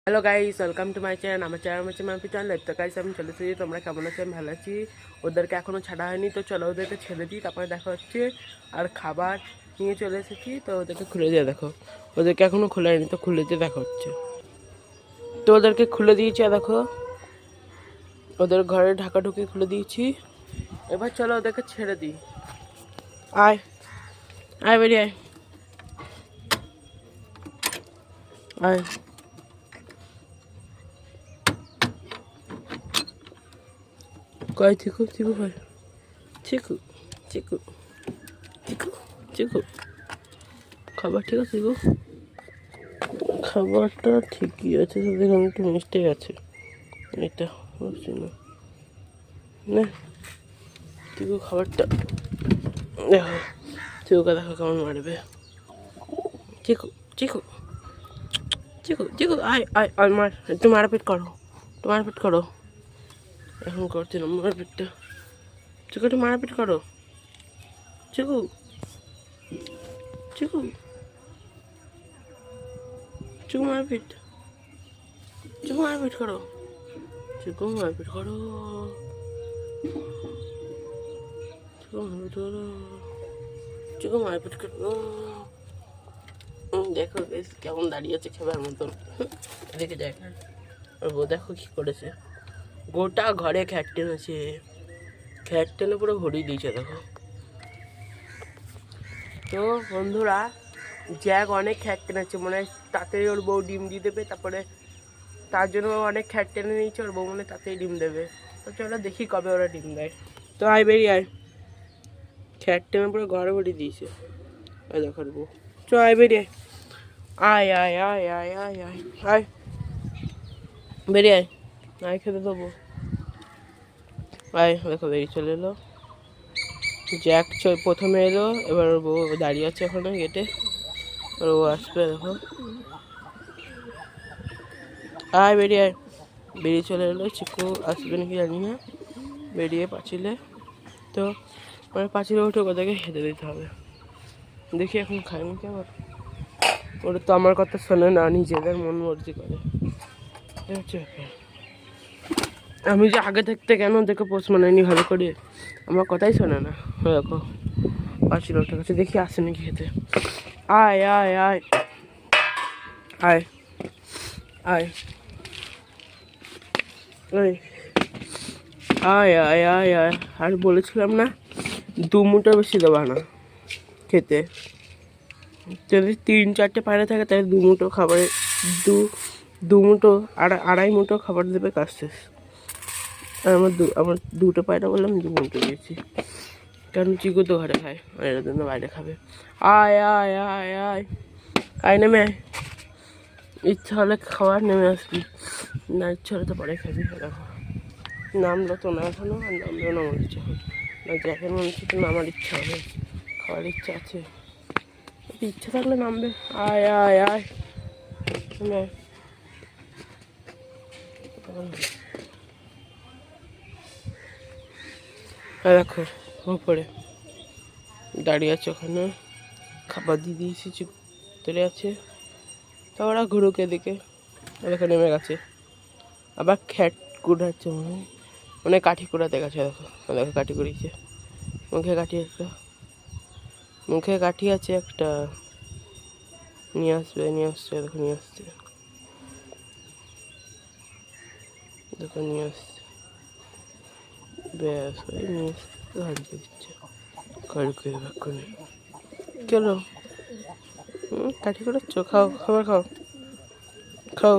Hello guys, welcome to my channel. আমার channel হচ্ছে Mampi channel. তো গাইস আমি চলে এসেছি, তোমরা কেমন আছো? আমি ভালো আছি। ওদেরকে এখনও ছাড়া হয়নি, তো চলো ওদেরকে ছেড়ে দিই, তারপরে দেখা হচ্ছে। আর খাবার নিয়ে চলে এসেছি, তো ওদেরকে খুলে দিয়ে দেখো। ওদেরকে এখনও খোলা হয়নি, তো খুলে দিয়ে দেখা হচ্ছে। তো ওদেরকে খুলে দিয়েছি, দেখো ওদের ঘরে ঢাকাঢুকি খুলে দিয়েছি। এবার চলো ওদেরকে ছেড়ে দিই। আয় আয়, বেরিয়ে আয়, আয়। কয় চিকু চিকু, কয় চিকু চিকু চিকু চিকু। খাবার ঠিক আছে গো, খাবারটা ঠিকই আছে, দেখুন একটু মিষ্টি আছে। এটা বুঝছি না, না চিকু খাবারটা দেখো। চিকুকে দেখো কেমন মারবে। চিকু চিকু চিকু চিকু, আয় আয় আয়, মার, একটু মারপিট করো, একটু মারপিট করো। এখন করছি না মারপিটটা। চিকু একটু মারপিট করো। চিকু চিকু চিকু মারপিট, চিকু মারপিট করো, চিকু মারপিট করো, চিকু মারপিট করো, চিকু মারপিট করো। দেখো বেশ কেমন দাঁড়িয়ে আছে খেবার মতন, দেখে যায়। আর বউ দেখো কি করেছে, গোটা ঘরে খ্যাট টেনেছে, খ্যাট টেনে পুরো ভরিয়ে দিয়েছে দেখো। তো বন্ধুরা, জ্যাক অনেক খ্যাট টেনেছে, মনে হয় তাতেই ওর বউ ডিম দিয়ে দেবে। তারপরে তার জন্য অনেক খ্যাট টেনে নিয়েছে, ওর বউ মনে তাতেই ডিম দেবে। তো চলো দেখি কবে ওরা ডিম দেয়। তো আয় বেরিয়ে আয়, খ্যাট টেনে পুরো ঘরে ভরিয়ে দিয়েছে। ওই দেখো ওর বউ। চ আয় বেরিয়ে আয়, আয় আয় আয় আয় আয় আয়, বেরিয়ে আয়, আয় খেতে দেবো। আয়, দেখো বেরিয়ে চলে এলো। জ্যাক প্রথমে এলো, এবার ওর বউ দাঁড়িয়ে আছে ওখানে গেটে, ওর বউ আসবে দেখো। আয় বেরিয়ে আয়, বেরিয়ে চলে এলো। চিকু আসবে নাকি জানি না, বেরিয়ে পাঁচিলে। তো মানে পাঁচিলে উঠে ওদেরকে খেতে দিতে হবে। দেখি এখন খায়নি কি আবার, ওরা তো আমার কথা শোনে না, নিজেদের মন মর্জি করে। হচ্ছে আমি যে আগে থাকতে কেন দেখে পোষ মানায়নি ভালো করে, আমার কথাই শোনে না। দেখো পাঁচিল উঠে গেছে, দেখি আসে নাকি খেতে। আয় আয় আয় আয় আয় আয় আয় আয় আয় আয়। আর বলেছিলাম না 2 মুঠো বেশি দেবা না খেতে। যদি 3-4টে পায়রা থাকে তাহলে 2 মুঠো খাবারে, দু মুঠো, আড়াই মুঠো খাবার দেবে, কাজ শেষ। আর আমার 2টো পায়রা বললাম 2 মুঠো দিয়েছি, কারণ চিকু তো ঘরে খায়, আর এরা জন্য বাইরে খাবে। আয় আয় আয় আয় আয়, নেমে আয়, ইচ্ছা হলে খাওয়ার নেমে আসবি, না ইচ্ছা হলে তো পরে খাবি। দেখো নামলো তো না এখনো, আর নামলো না আমার ইচ্ছা হবে না। জ্যাকের মনে হচ্ছে তো নামার ইচ্ছা হবে, খাওয়ার ইচ্ছা আছে, ইচ্ছা থাকলে নামবে। আয় আয় আয়, নেমে আয়। দেখো উপরে দাঁড়িয়ে আছে, ওখানে খাবার দিয়ে দিয়েছি, চলে আছে। তো ওরা ঘুরুক এদিকে, এদিকে নেমে গেছে। আবার খ্যাট কুড়াচ্ছে মনে হয়, মানে কাঠি কুড়াতে গেছে। দেখো দেখো কাঠি কুড়িয়েছে, মুখে কাঠি একটা, মুখে কাঠি আছে একটা, নিয়ে আসবে, নিয়ে আসছে, দেখো নিয়ে আসছে, দেখো নিয়ে আসছে, ব্যাস ওই নিয়ে আসছে, ঘাড়ি দিচ্ছে, ঘাড়ি করে এক্ষুনি। চলো, কাঠি কুড়াচ্ছ, খাও, খাবার খাও, খাও।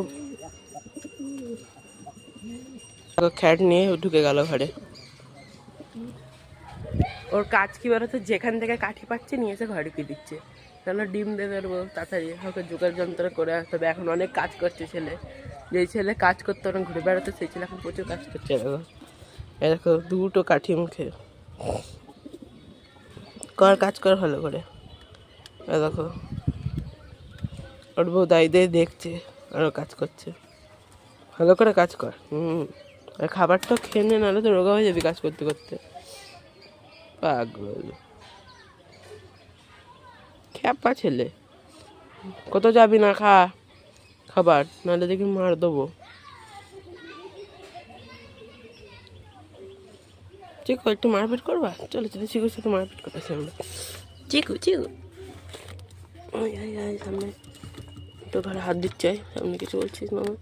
খ্যাট নিয়ে ঢুকে গেল ঘরে। ওর কাজ কি বলতো, যেখান থেকে কাঠি পাচ্ছে নিয়ে এসে ঘরে ঢুকিয়ে দিচ্ছে, তাহলে ডিম দেবে ওর বউ। তাড়াতাড়ি ওকে জোগাড় যন্ত্র করে আসতে হবে, এখন অনেক কাজ করছে ছেলে। যেই ছেলে কাজ করতে অনেক ঘুরে বেড়াতো, সেই ছেলে এখন প্রচুর কাজ করছে। দেখো দেখো 2টো কাঠি মুখে, কর কাজ কর ভালো করে। দেখো ওর বউ দায়ী দেখছে, আরও কাজ করছে, ভালো করে কাজ কর। আর খাবারটা খেয়ে নে, নাহলে তো রোগা হয়ে যাবি কাজ করতে করতে, পাগল খ্যাপা ছেলে। কত যাবি না, খা খাবার, নাহলে দেখি মার দেবো। চিকু একটু মারপিট করবা? চলো চলো, চিকুর সাথে মারপিট করতেছি আমরা। চিকু চিকু ওই সামনে তো ঘরে হাত দিচ্ছে, সামনে কিছু বলছিস মামা?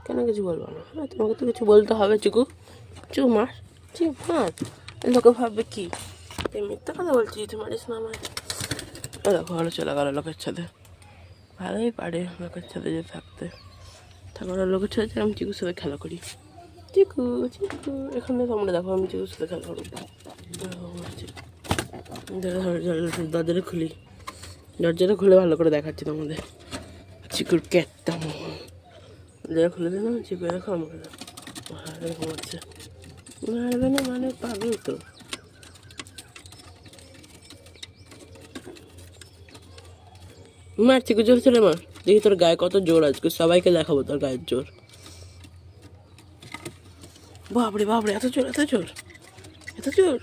কেন কিছু বলবো না? হ্যাঁ, তোমাকে তো কিছু বলতে হবে। চিকু চিকু মার, চিকু মার। লোকে ভাববে কি তুই মিথ্যা কথা বলছিস, তুই মারিস না আমার। দেখো ভালো চলে গেলো লোকের সাথে। ভালোই পারে লোকের সাথে যে থাকতে। তারপরে লোকের সাথে আমি চিকুর সাথে খেলা করি। চিকু চিকু এখানে তোমরা দেখো আমি চিকুর সাথে খেলা করবো। দরজাটা খুলি, দরজাটা খুলে ভালো করে দেখাচ্ছি তোমাদের। চিকুর ক্যাটটা দরজা খুলে দিলাম, চিকু দেখো আমাকে এরকম হচ্ছে। মারবে না মানে পাগল তো। মার চিকু, জোর চলে মার। দেখি তোর গায়ে কত জোর, আজকে সবাইকে দেখাবো তোর গায়ের জোর। বাপরে বাপরে, এত জোর এত জোর এত জোর।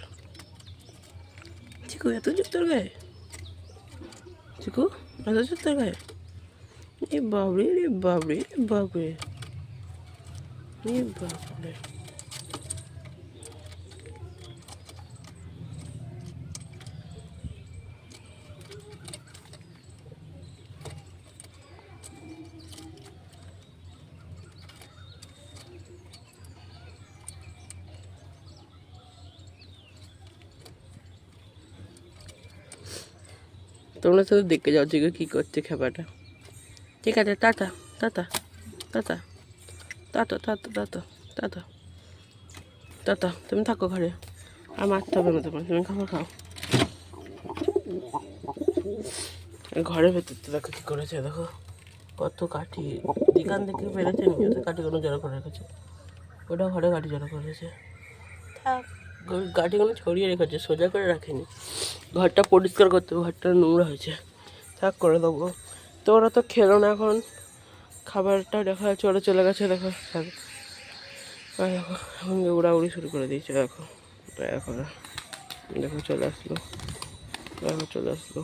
চিকু এত জোর তোর গায়ে? চিকু এত জোর তোর গায়ে? এ বাবরে রে বাবরে বাবরে, এ বাবরে। তোমরা শুধু দেখে যাও চিকু কী করছে খেপাটা। ঠিক আছে, tata tata tata tata tata tata tata tata. তুমি থাকো ঘরে, আর মারতে হবে না তোমার, তুমি খাবার খাও। ঘরের ভেতর তো দেখো কী করেছে, দেখো কত কাঠি দিকান থেকে বেড়েছে, নিজেদের কাঠিগুলো জড়ো করে রেখেছে। ওটা ঘরে কাঠি জড়ো করেছে, থাক। কাঠিগুলো ছড়িয়ে রেখেছে, সোজা করে রাখেনি। ঘরটা পরিষ্কার করতে হবে, ঘরটা নোংরা হয়েছে, থাক করে দেবো। তো ওরা তো খেলো না, এখন খাবারটা দেখা যাচ্ছে ওরা চলে গেছে। দেখো দেখো এখন উড়াউড়ি শুরু করে দিয়েছে। দেখো দেখো দেখো চলে আসলো, দেখো চলে আসলো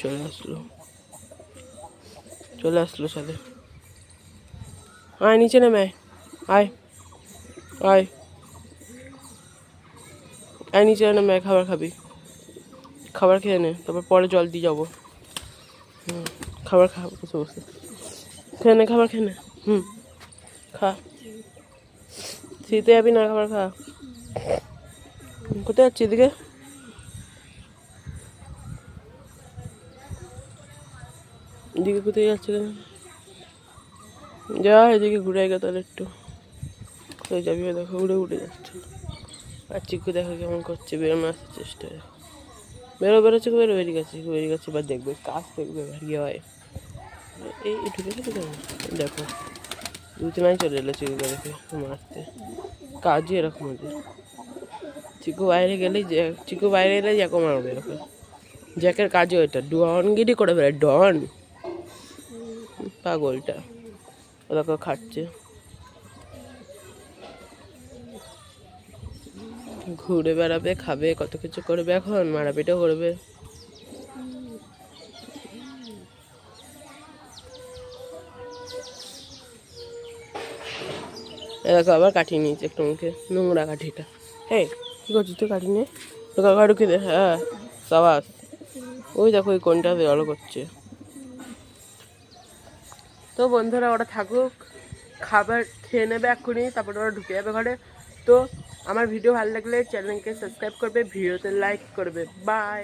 চলে আসলো চলে আসলো সাথে। আয় নিচে নেমে আয়, আয় আয় নিচে নেমে, খাবার খাবি? খাবার খেয়ে নে, তারপর পরে জল দিয়ে যাবো। খাবার খা, বসে বসে খেয়ে নে, খাবার খেয়ে নে। খা, শীতে যাবি না, খাবার খা। কোথায় যাচ্ছি? এদিকে এদিকে কোথায় যাচ্ছে? যা এদিকে ঘুরে গে তাহলে একটু। কোথায় যাবি? দেখো উড়ে উড়ে যাচ্ছে। আর চিকু দেখো কেমন করছে, বেরোনো আসার চেষ্টায়। বেরোচ্ছে, বেরিয়ে গেছে। এবার দেখবে কাজ দেখবে ভারিয়ে হয়। এই ঢুকে গেছে কেমন দেখো, দুজনাই চলে এলো চিকুকে দেখে মারতে। কাজই এরকম ওদের। চিকু বাইরে এলে জ্যাকো মারবে এরকম। জ্যাকের কাজও এটা, ডনগিরি করে বেড়ায়, ডন পাগলটা। ওদেরকে খাচ্ছে, ঘুরে বেড়াবে, খাবে, কত কিছু করবে, এখন মারাপিটও করবে। দেখো আবার কাঠি নিয়েছে একটু মুখে, নোংরা কাঠিটা। হ্যাঁ কী করছিস তুই? কাঠি নিয়ে তোকে আবার ঢুকে দে। হ্যাঁ সাবাস। ওই দেখো ওই কোনটা জড়ো করছে। তো বন্ধুরা ওরা থাকুক, খাবার খেয়ে নেবে এক্ষুনি, তারপরে ওরা ঢুকে যাবে ঘরে। তো আমার ভিডিও ভালো লাগলে চ্যানেলকে সাবস্ক্রাইব করবে, ভিডিওতে লাইক করবে। বাই।